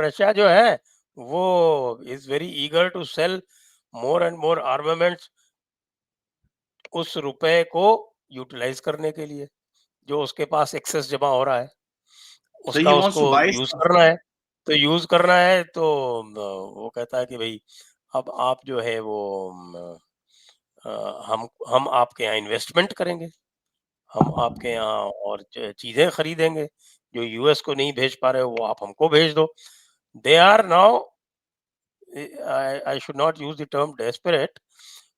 Russia जो है वो is very eager to sell more and more armaments उस रुपए को यूटिलाइज करने के लिए, जो उसके पास एक्सेस जमा हो रहा है, So he उसका wants उसको to buy यूज stuff. करना है। तो यूज करना है तो वो कहता है कि भाई अब आप जो है वो हम आपके यहाँ इन्वेस्टमेंट करेंगे, हम आपके यहाँ और चीजें खरीदेंगे, जो यूएस को नहीं भेज पा रहे हो वो आप हमको भेज दो। They are now, I should not use the term desperate,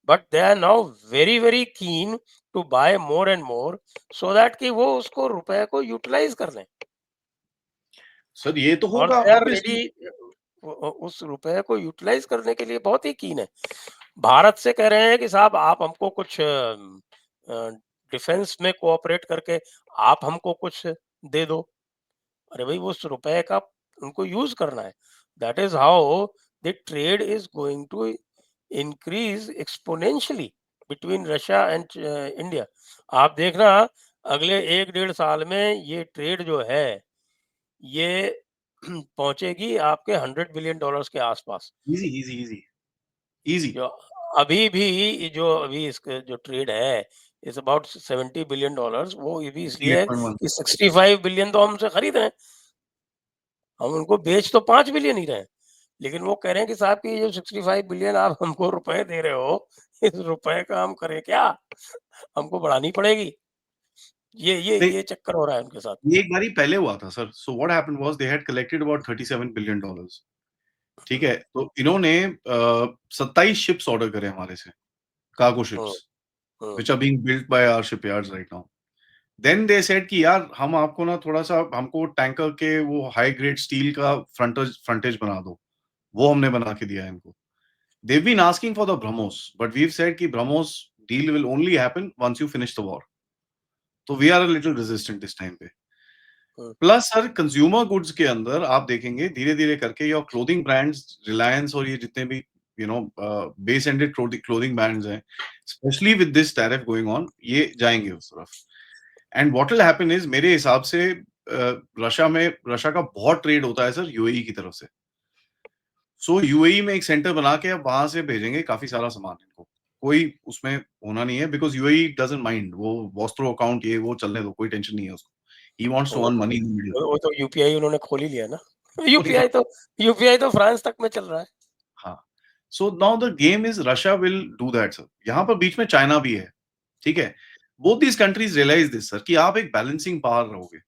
but they are now very very keen to buy more and more so that कि वो उसको रुपए को यूटिलाइज कर लें, सर ये तो और होगा दे आर ऑब्वियसली। रेडी उस रुपए को यूटिलाइज करने के लिए बहुत ही कीन है। भारत से कह रहे हैं कि साहब आप हमको कुछ डिफेंस में कोऑपरेट करके आप हमको कुछ दे दो। अरे भाई वो उस रुपए का उनको यूज करना है। That is how the trade is going to increase exponentially between Russia and India. आप देखना अगले 1 डेढ़ साल में ये ट्रेड जो है ये पहुंचेगी आपके $100 बिलियन के आसपास। Easy easy easy easy. जो अभी भी जो अभी इसका जो ट्रेड है इज अबाउट $70 बिलियन। वो ये भी इसलिए है 8.1। कि 65 बिलियन तो हमसे खरीद रहे हैं, हम उनको बेच तो 5 बिलियन ही रहे हैं। लेकिन वो कह रहे हैं कि साहब कि ये जो 65 बिलियन आप हमको रुपए दे रहे हो, इस रुपए का हम करें क्या? हमको बढ़ानी पड़ेगी। ये चक्कर हो रहा है उनके साथ। ये एक बारी पहले हुआ था sir. So what happened was they had collected about $37 billion. ठीक हुँ, है, तो इन्होंने 27 शिप्स ऑर्डर करे हमारे से, कार्गो हुँ, शिप्स हुँ, which are being built by our shipyards right now. Then they said कि यार हम आपको ना थोड़ा-सा हमको टैंकर के वो हाई ग्रेड स्टील का फ्रंटेज बना दो। वो हमने बना के दिया है इनको। They've been asking for the BrahMos, but we've said कि BrahMos deal will only happen once you finish the war. तो we are a little resistant इस टाइम पे। हुँ, प्लस सर कंज्यूमर गुड्स के अंदर आप देखेंगे धीरे-धीरे करके योर क्लोथिंग ब्रांड्स रिलायंस और ये जितने भी बेस एंडेड क्लोथिंग ब्रांड्स हैं, specially with this tariff going on, ये जाएंगे उस तरफ। And what will happen is मेरे हिसाब से रशिया का बहुत ट्रेड होता है सर यूएई की तरफ से। सो यूएई में एक सेंटर बना के अब वहां से भेजेंगे काफी सारा सामान इनको। कोई उसमें होना नहीं है बिकॉज़ यूएई डजंट माइंड, वो वॉस्त्रो अकाउंट ये वो चलने दो, कोई टेंशन नहीं है उसको। He wants to earn money in the middle. वो तो यूपीआई उन्होंने खोल ही लिया ना। यूपीआई तो फ्रांस तक में चल रहा है। हाँ, so now the game is Russia will do that sir. यहाँ पर बीच में चाइना भी है, ठीक है? Both these countries realise this sir कि आप एक बैलेंसिंग पावर रहोगे,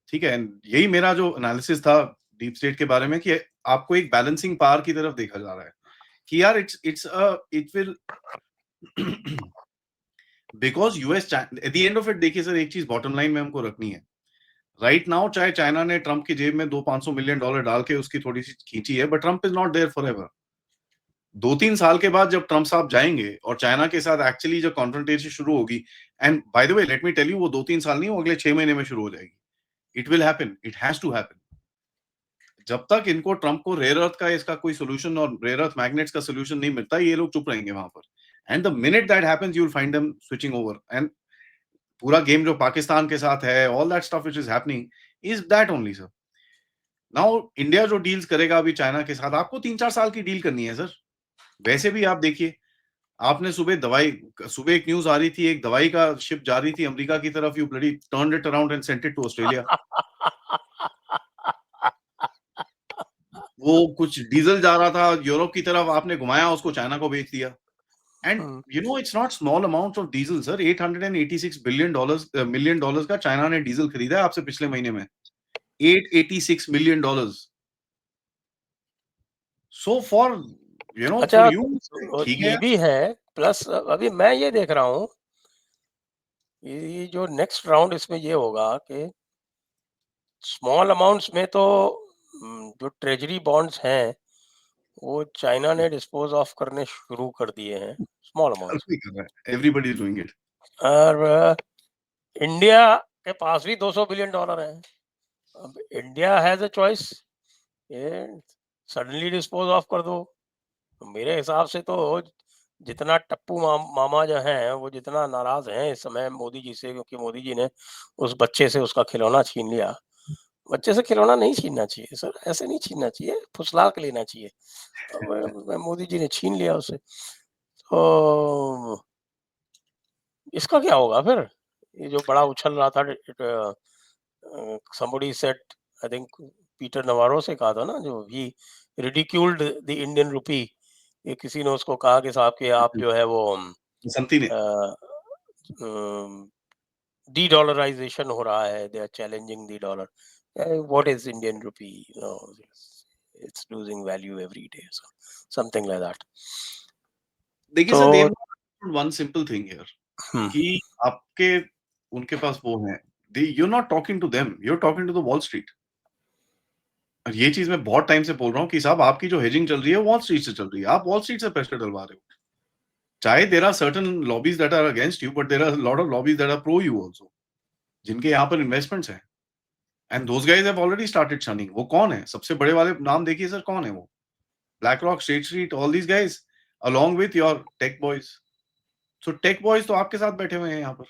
ठीक है? एंड यही मेरा जो एनालिसिस था डीप स्टेट के बारे में कि आपको एक बैलेंसिंग पावर की तरफ देखा जा रहा है कि यार it will because US at the end of it देखिए सर एक चीज़ बॉटम लाइन में हमको रखनी है। राइट नाउ चाहे चाइना ने ट्रम्प की जेब में 200-500 मिलियन डॉलर डाल के उसकी थोड़ी-सी खींची है, but Trump is not there forever. 2-3 साल के बाद जब ट्रम्प साहब जाएँगे और चाइना के साथ एक्चुअली जब कॉन्फ्रंटेशन शुरू होगी, and by the way let me tell you वो 2-3 साल नहीं, वो अगले 6 महीने में शुरू हो जाएगी। It will happen, it has to happen. जब तक इनको ट्रम्प को रेयर अर्थ का इसका कोई सॉल्यूशन और रेयर अर्थ मैग्नेट्स का सॉल्यूशन नहीं मिलता, ये लोग चुप रहेंगे वहाँ पर। And the minute that happens you will find them switching over. And पूरा गेम जो पाकिस्तान के साथ है, all that stuff which is happening is that only sir. Now India जो डील्स करेगा अभी चाइना के साथ, आपको 3-4 साल की डील करनी है सर। वैसे भी आप देखिए, आपने सुबह एक न्यूज़ आ रही थी, एक दवाई का शिप जा रही थी अमेरिका की तरफ, you bloody turned it around and sent it to Australia. वो कुछ डीज़ल जा रहा था यूरोप की तरफ, आपने घुमाया उसको चाइना को बेच दिया। And hmm, you know it's not small amount of diesel sir. 886 million dollars का चाइना ने डीज़ल खरीदा है आपसे पिछले महीने में। 886 million dollars. So for for अच्छा यू और ठीक है ये यार। भी है प्लस अभी मैं ये देख रहा हूँ, ये जो नेक्स्ट राउंड इसमें ये होगा कि स्मॉल अमाउंट्स में तो जो ट्रेजरी बॉन्ड्स हैं, वो चाइना ने डिस्पोज़ ऑफ करने शुरू कर दिए हैं, स्मॉल हर अमाउंट्स। कोई कर रहा है। Everybody is doing it. और इंडिया के पास भी $200 बिलियन हैं। अब इंडिया हैज़ अ चॉइस, ये सडनली डिस्पोज़ ऑफ कर दो। मेरे हिसाब से तो जितना टप्पू मामा जो हैं, वो जितना नाराज़ हैं इस समय मोदी जी से, क्योंकि मोदी जी ने उस बच्चे से उसका खिलौना छीन लिया। बच्चे से खिलौना नहीं छीनना चाहिए सर, ऐसे नहीं छीनना चाहिए, फुसला के लेना चाहिए। मोदी जी ने छीन लिया उसे। तो इसका क्या होगा फिर? ये जो बड़ा उछल रहा था somebody said, I think Peter Navarro से कहा था ना, जो he ridiculed the Indian rupee। ये किसी ने उसको कहा कि साहब कि आप जो है वो संती ने डी-डॉलराइजेशन हो रहा है, they are challenging the dollar. What is Indian rupee, it's losing value every day, something like that. देखिए तो sir, they one simple thing here hmm, कि आपके उनके पास वो है, they you not talking to them, you are talking to the Wall Street. और ये चीज मैं बहुत टाइम से बोल रहा हूँ कि साहब आपकी जो हेजिंग चल रही है वॉल स्ट्रीट से चल रही है, आप वॉल स्ट्रीट से प्रेशर डलवा रहे हो। चाहे there are certain lobbies that are against you, but there are lot of lobbies that are pro you also, जिनके यहाँ पर इन्वेस्टमेंट्स हैं, and those guys have already started shunning. वो कौन है? सबसे बड़े वाले नाम देखिए सर, कौन है वो? Black rock, state street, all these guys along with your tech boys. So tech boys तो आपके साथ बैठे हुए हैं यहाँ पर।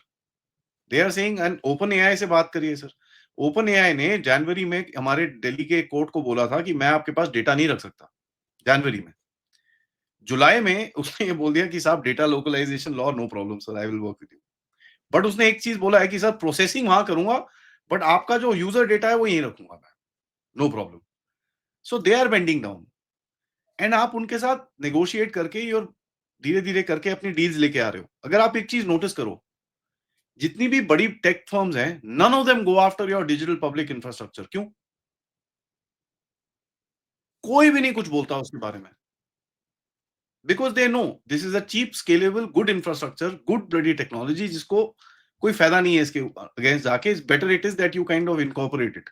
They are saying, and OpenAI से बात करिए सर। ओपन एआई ने जनवरी में हमारे दिल्ली के कोर्ट को बोला था कि मैं आपके पास डेटा नहीं रख सकता, जनवरी में। जुलाई में उसने ये बोल दिया कि साहब data localisation law, no problem sir, I will work with you. But उसने एक चीज बोला है कि सर प्रोसेसिंग वहां करूंगा, बट आपका जो यूजर डेटा है वो यहीं रखूंगा मैं, no problem. So they are bending down, and आप उनके साथ नेगोशिएट करके और धीरे धीरे करके अपनी डील्स लेके आ रहे हो। अगर आप एक चीज नोटिस करो, जितनी भी बड़ी टेक फर्म्स हैं, none of them go after your digital public infrastructure. क्यों? कोई भी नहीं कुछ बोलता उसके बारे में, because they know this is a cheap scalable good infrastructure, good bloody technology, जिसको कोई फायदा नहीं है इसके अगेंस्ट जाके। Better it is that you kind of incorporate it.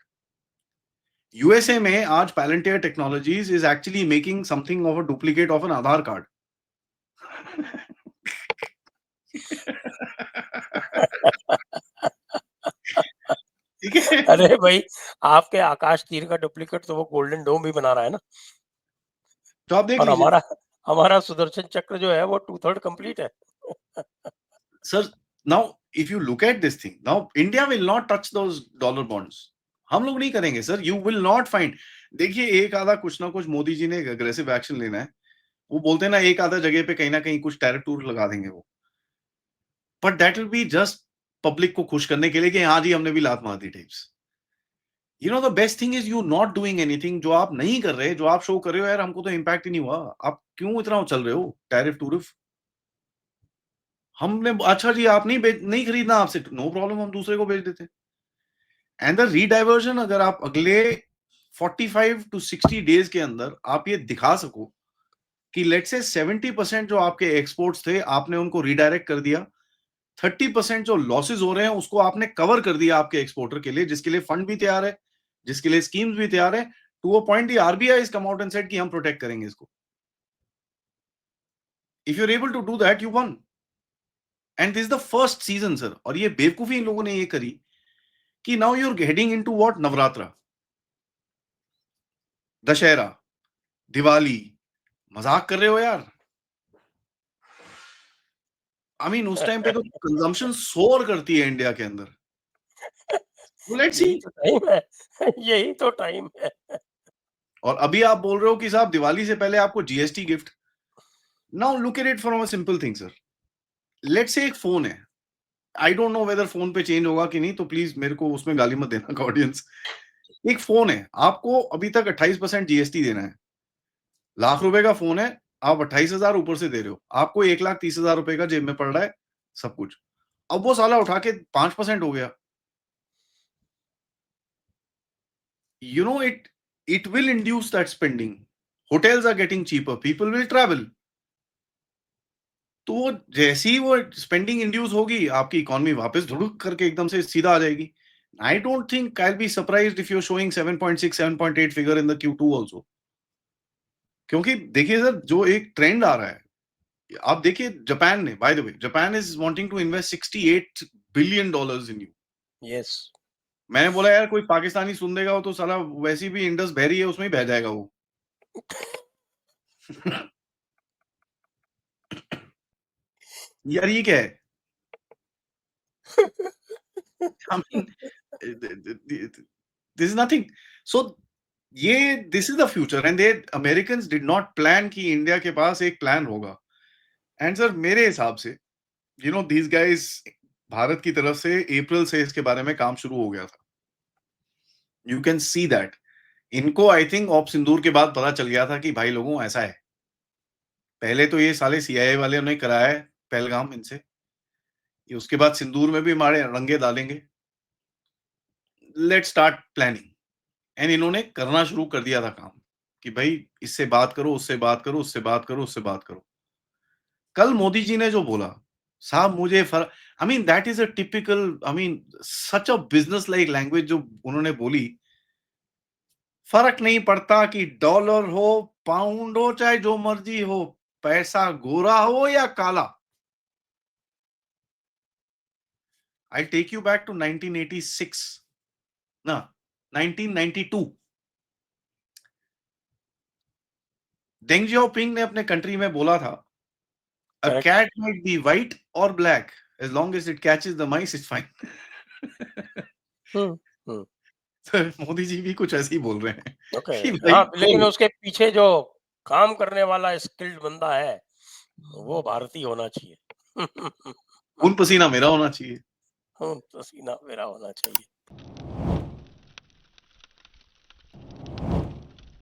USA में आज Palantir technologies is actually making something of a duplicate of an Aadhaar card. ठीक है। अरे भाई, आपके आकाश तीर का डुप्लीकेट तो वो गोल्डन डोम भी बना रहा है ना। तो आप देख और लीजिए हमारा हमारा सुदर्शन चक्र जो है वो 2/3 कंप्लीट है। Sir. Now if you look at this thing, now India will not touch those dollar bonds. हम लोग नहीं करेंगे sir, you will not find. देखिए एक आधा कुछ ना कुछ मोदी जी ने अग्रेसिव एक्शन लेना है। वो बोलते हैं ना, एक आधा जगह पे कहीं ना कहीं कुछ टैरिफ टूर लगा देंगे वो, but that will be just public को खुश करने के लिए कि हाँ जी हमने भी लात मार the types. You know the best thing is you not doing anything. जो आप नहीं कर रहे, जो आप शो कर रहे हो, यार हमको तो इम्पैक्ट ही नहीं हुआ, आप क्यों इतना चल रहे हो टैरिफ टूरिफ? हमने अच्छा जी आप नहीं खरीदना आपसे, नो प्रॉब्लम, हम दूसरे को बेच देते। एंड द रीडाइवर्जन, अगर आप अगले 45 टू 60 डेज के अंदर आप ये दिखा सको कि लेट से 70% जो आपके एक्सपोर्ट्स थे आपने उनको रीडायरेक्ट कर दिया, 30% जो लॉसेस हो रहे हैं उसको आपने कवर कर दिया आपके एक्सपोर्टर के लिए, जिसके लिए फंड भी तैयार है, जिसके लिए स्कीम्स भी तैयार है। To a point the RBI is come out and said कि हम प्रोटेक्ट करेंगे इसको। If you are able to do that, you won. And this is the first season sir. और ये बेवकूफी इन लोगों ने ये करी कि now you are heading into what, Navratra, Dussehra, Diwali. मजाक कर रहे हो यार? आई मीन उस टाइम पे तो कंजम्पशन सोर करती है इंडिया के अंदर। Let's see. यही तो टाइम है। यही तो टाइम है। और अभी आप बोल रहे हो कि साहब दिवाली से पहले आपको GST gift. Now look at it from a simple thing sir. Let's say एक फोन है, I don't know whether phone पे चेंज होगा कि नहीं, तो प्लीज मेरे को उसमें गाली मत देना ऑडियंस। एक फोन है, आपको अभी तक 28% जीएसटी देना है। ₹1,00,000 का फोन है, आप 28,000 ऊपर से दे रहे हो, आपको 1,30,000 रुपए का जेब में पड़ रहा है सब कुछ। अब वो साला उठा के 5% हो गया। You know, it will induce that spending. Hotels are getting cheaper, people will travel. तो वो जैसे ही वो स्पेंडिंग इंड्यूस होगी, आपकी इकोनॉमी वापस धुड़ुक करके एकदम से सीधा आ जाएगी। I don't think I will be surprised if you are showing 7.6 7.8 figure in the Q2 also. क्योंकि देखिए सर, जो एक ट्रेंड आ रहा है, आप देखिए जापान ने, by the way, Japan is wanting to invest $68 billion in you. Yes. मैंने बोला यार कोई पाकिस्तानी सुन देगा वो तो साला वैसी भी इंडस बह रही है, उसमें ही बह जाएगा वो। यार ये क्या है? I mean, This is nothing. So ये this is the future and they Americans did not plan कि इंडिया के पास एक प्लान होगा. एंड सर मेरे हिसाब से these guys भारत की तरफ से अप्रैल से इसके बारे में काम शुरू हो गया था. You can see that. इनको आई थिंक ऑप सिंदूर के बाद पता चल गया था कि भाई लोगों ऐसा है. पहले तो ये साले सीआईए वाले ने कराया है पहलगाम इनसे. ये उसके बाद सिंदूर में भी हमारे रंगे डालेंगे. Let's start planning. एंड इन्होंने करना शुरू कर दिया था काम कि भाई इससे बात करो, उससे बात करो, उससे बात करो, उससे बात करो. कल मोदी जी ने जो बोला, साहब मुझे I mean that is a typical, I mean such a business like language जो उन्होंने बोली. फर्क नहीं पड़ता कि डॉलर हो, पाउंड हो, चाहे जो मर्जी हो, पैसा गोरा हो या काला. I take you back to 1986 ना 1992. डेंग जियाओपिंग ने अपने कंट्री में बोला था, a correct. cat might be white or black as long as it catches the mice it's fine. हम्म. हम्म. तो मोदी जी भी कुछ ऐसे ही बोल रहे हैं ओके. कि भाई हाँ, लेकिन खोलो. उसके पीछे जो काम करने वाला स्किल्ड बंदा है वो भारतीय होना चाहिए. खून पसीना मेरा होना चाहिए. पसीना मेरा होना चाहिए.